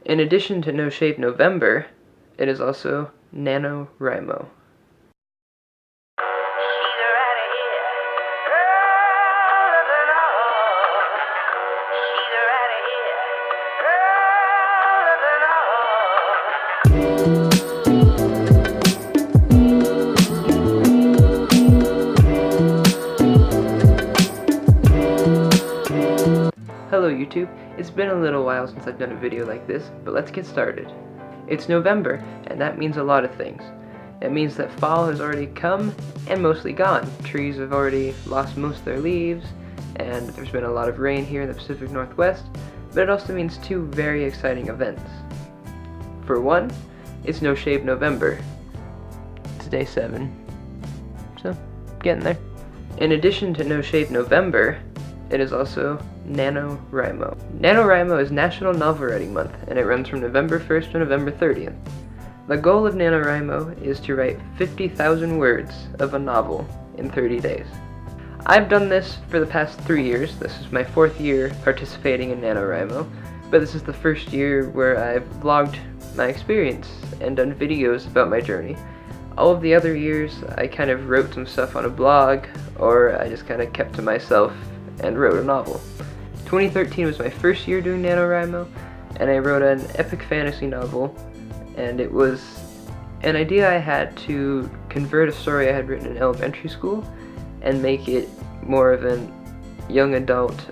In addition to No Shave November, it is also NaNoWriMo. Hello YouTube, it's been a little while since I've done a video like this, but let's get started. It's November, and that means a lot of things. It means that fall has already come and mostly gone. Trees have already lost most of their leaves, and there's been a lot of rain here in the Pacific Northwest, but it also means two very exciting events. For one, it's No Shave November. It's day 7, so getting there. In addition to No Shave November, it is also NaNoWriMo. NaNoWriMo is National Novel Writing Month, and it runs from November 1st to November 30th. The goal of NaNoWriMo is to write 50,000 words of a novel in 30 days. I've done this for the past 3 years. This is my 4th year participating in NaNoWriMo, but this is the first year where I've vlogged my experience and done videos about my journey. All of the other years, I kind of wrote some stuff on a blog, or I just kind of kept to myself and wrote a novel. 2013 was my first year doing NaNoWriMo, and I wrote an epic fantasy novel, and it was an idea I had to convert a story I had written in elementary school and make it more of an young adult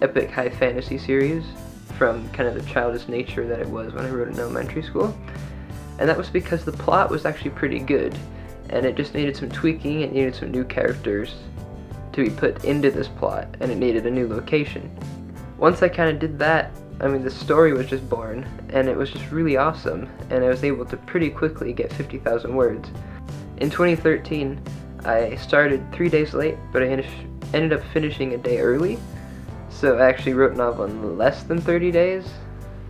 epic high fantasy series from kind of the childish nature that it was when I wrote it in elementary school. And that was because the plot was actually pretty good, and it just needed some tweaking. It needed some new characters to be put into this plot, and it needed a new location. Once I kind of did that, I mean, the story was just born, and it was just really awesome, and I was able to pretty quickly get 50,000 words. In 2013, I started 3 days late, but I ended up finishing a day early, so I actually wrote a novel in less than 30 days,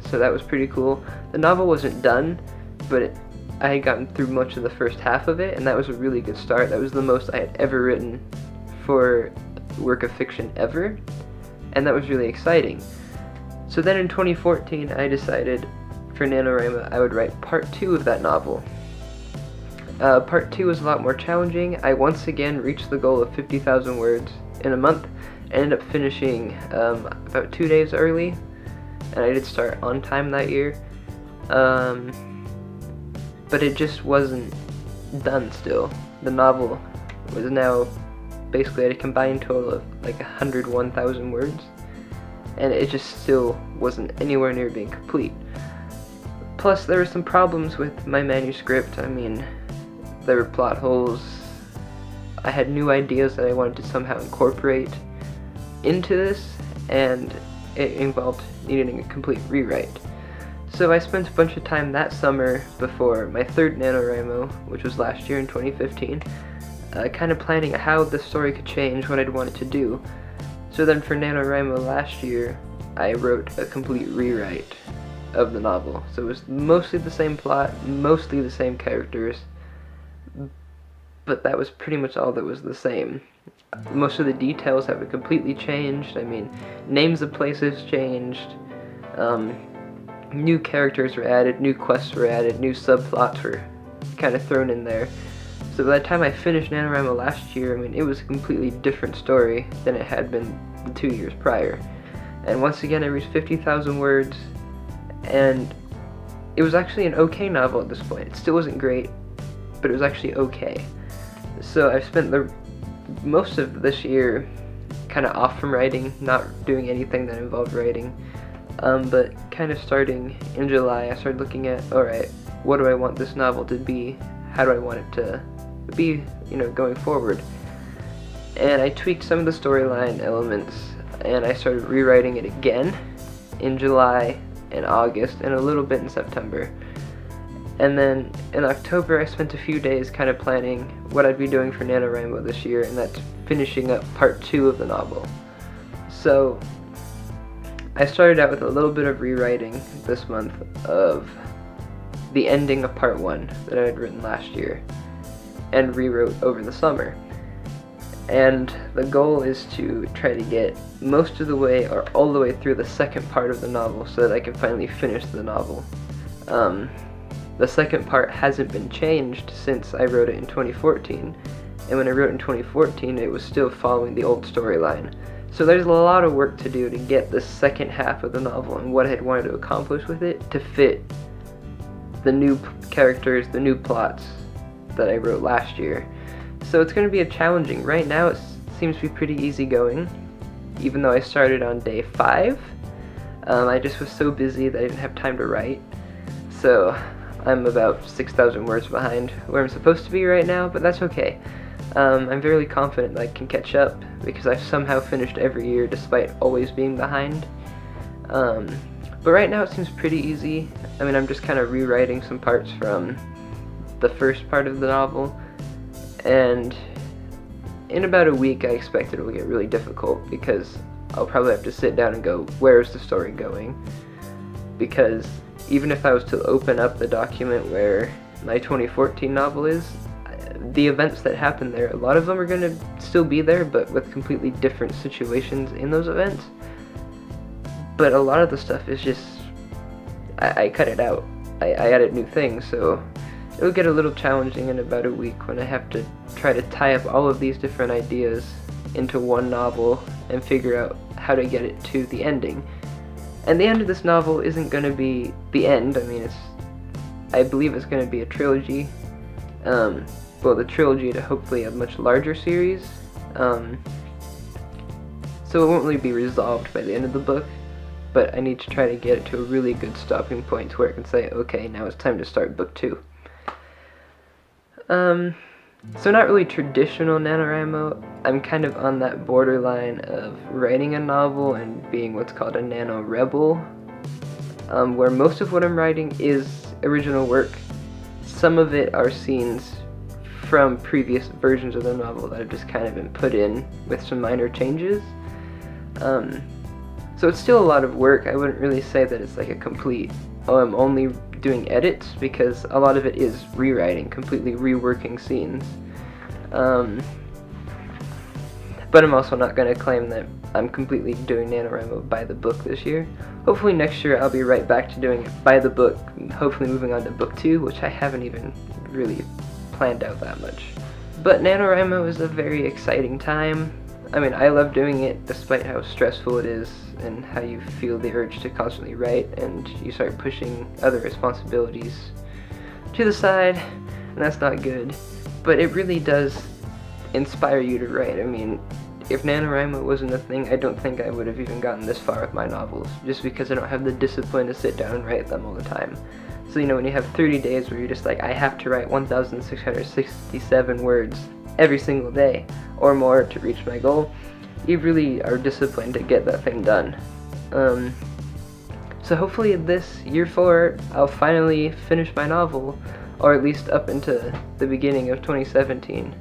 so that was pretty cool. The novel wasn't done, but I had gotten through much of the first half of it, and that was a really good start. That was the most I had ever written for work of fiction ever, and that was really exciting. So then in 2014, I decided for NaNoWriMo I would write part 2 of that novel. Part 2 was a lot more challenging. I once again reached the goal of 50,000 words in a month. I ended up finishing about 2 days early, and I did start on time that year. But it just wasn't done still. The novel was now basically at a combined total of like 101,000 words, and it just still wasn't anywhere near being complete. Plus, there were some problems with my manuscript. I mean, there were plot holes. I had new ideas that I wanted to somehow incorporate into this, and it involved needing a complete rewrite. So I spent a bunch of time that summer before my 3rd NaNoWriMo, which was last year in 2015, kind of planning how the story could change, what I'd want it to do. So then for NaNoWriMo last year, I wrote a complete rewrite of the novel. So it was mostly the same plot, mostly the same characters, but that was pretty much all that was the same. Most of the details have completely changed. I mean, names of places changed, new characters were added, new quests were added, new subplots were kind of thrown in there. So by the time I finished NaNoWriMo last year, I mean, it was a completely different story than it had been the 2 years prior. And once again, I reached 50,000 words, and it was actually an okay novel at this point. It still wasn't great, but it was actually okay. So I've spent the most of this year kind of off from writing, not doing anything that involved writing. But kind of starting in July, I started looking at, alright, what do I want this novel to be? How do I want it to be, going forward? And I tweaked some of the storyline elements, and I started rewriting it again in July and August, and a little bit in September. And then in October, I spent a few days kind of planning what I'd be doing for NaNoWriMo this year, and that's finishing up part 2 of the novel. So I started out with a little bit of rewriting this month of the ending of part 1 that I had written last year and rewrote over the summer. and the goal is to try to get most of the way or all the way through the second part of the novel so that I can finally finish the novel. The second part hasn't been changed since I wrote it in 2014, and when I wrote in 2014 it was still following the old storyline. So there's a lot of work to do to get the second half of the novel and what I had wanted to accomplish with it to fit the new characters, the new plots that I wrote last year. So it's going to be a challenging. Right now it seems to be pretty easygoing, even though I started on day 5. I just was so busy that I didn't have time to write. So I'm about 6,000 words behind where I'm supposed to be right now, but that's okay. I'm very confident that I can catch up because I've somehow finished every year despite always being behind. But right now it seems pretty easy. I mean, I'm just kind of rewriting some parts from the first part of the novel, and in about a week I expect it will get really difficult because I'll probably have to sit down and go, where is the story going? Because even if I was to open up the document where my 2014 novel is, the events that happen there, a lot of them are going to still be there, but with completely different situations in those events. But a lot of the stuff is just, I cut it out. I added new things, so it'll get a little challenging in about a week when I have to try to tie up all of these different ideas into one novel and figure out how to get it to the ending. And the end of this novel isn't going to be the end. I mean, I believe it's going to be a trilogy. Well, the trilogy to hopefully a much larger series. So it won't really be resolved by the end of the book, but I need to try to get it to a really good stopping point where I can say, okay, now it's time to start book 2. So not really traditional NaNoWriMo. I'm kind of on that borderline of writing a novel and being what's called a nano rebel, where most of what I'm writing is original work. Some of it are scenes from previous versions of the novel that have just kind of been put in with some minor changes. So it's still a lot of work. I wouldn't really say that it's like a complete, oh, I'm only doing edits, because a lot of it is rewriting, completely reworking scenes. But I'm also not going to claim that I'm completely doing NaNoWriMo by the book this year. Hopefully next year I'll be right back to doing it by the book, hopefully moving on to book 2, which I haven't even really planned out that much. But NaNoWriMo is a very exciting time. I mean, I love doing it despite how stressful it is and how you feel the urge to constantly write and you start pushing other responsibilities to the side, and that's not good. But it really does inspire you to write. I mean, if NaNoWriMo wasn't a thing, I don't think I would have even gotten this far with my novels, just because I don't have the discipline to sit down and write them all the time. So, you know, when you have 30 days where you're just like, I have to write 1,667 words every single day or more to reach my goal, you really are disciplined to get that thing done. So hopefully this year 4, I'll finally finish my novel, or at least up into the beginning of 2017.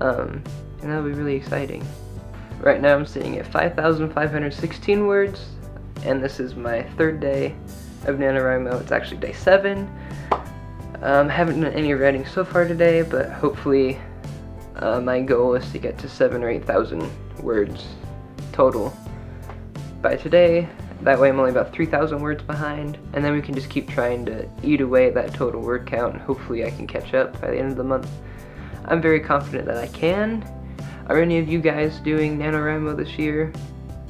And that'll be really exciting. Right now I'm sitting at 5,516 words, and this is my 3rd day of NaNoWriMo. It's actually day 7. Haven't done any writing so far today, but hopefully my goal is to get to 7,000 or 8,000 words total by today. That way I'm only about 3,000 words behind, and then we can just keep trying to eat away at that total word count, and hopefully I can catch up by the end of the month. I'm very confident that I can. Are any of you guys doing NaNoWriMo this year?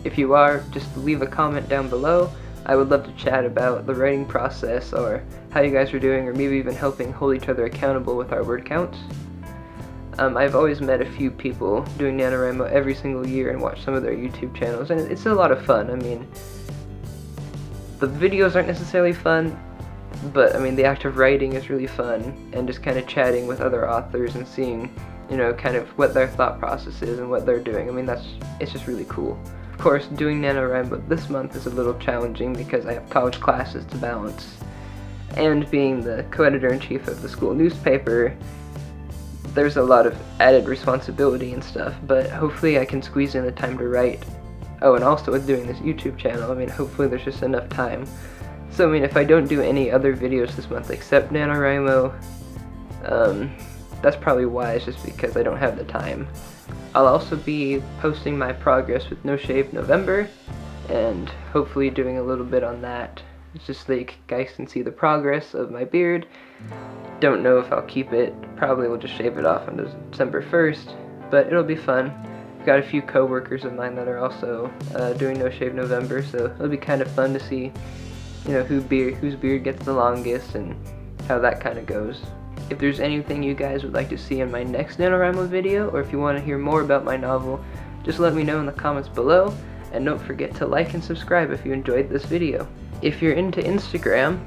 If you are, just leave a comment down below. I would love to chat about the writing process, or how you guys are doing, or maybe even helping hold each other accountable with our word counts. I've always met a few people doing NaNoWriMo every single year and watched some of their YouTube channels, and it's a lot of fun. I mean, the videos aren't necessarily fun, but I mean, the act of writing is really fun, and just kind of chatting with other authors and seeing, you know, kind of what their thought process is and what they're doing. I mean, it's just really cool. Of course, doing NaNoWriMo this month is a little challenging because I have college classes to balance, and being the co-editor-in-chief of the school newspaper, there's a lot of added responsibility and stuff, but hopefully I can squeeze in the time to write. Oh, and also with doing this YouTube channel, I mean, hopefully there's just enough time. So, I mean, if I don't do any other videos this month except NaNoWriMo, that's probably why. It's just because I don't have the time. I'll also be posting my progress with No Shave November, and hopefully doing a little bit on that. It's just so you guys can see the progress of my beard. Don't know if I'll keep it. Probably will just shave it off on December 1st, but it'll be fun. I've got a few co-workers of mine that are also doing No Shave November, so it'll be kind of fun to see, you know, whose beard gets the longest and how that kind of goes. If there's anything you guys would like to see in my next NaNoWriMo video, or if you want to hear more about my novel, just let me know in the comments below, and don't forget to like and subscribe if you enjoyed this video. If you're into Instagram,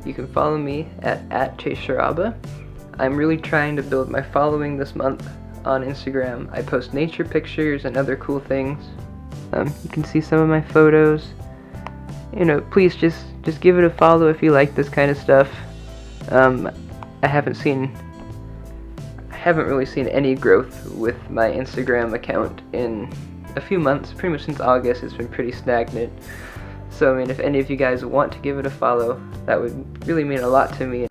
you can follow me at @ChaseSharaba. I'm really trying to build my following this month on Instagram. I post nature pictures and other cool things. You can see some of my photos. You know, please just give it a follow if you like this kind of stuff. I haven't really seen any growth with my Instagram account in a few months. Pretty much since August, it's been pretty stagnant. So I mean, if any of you guys want to give it a follow, that would really mean a lot to me.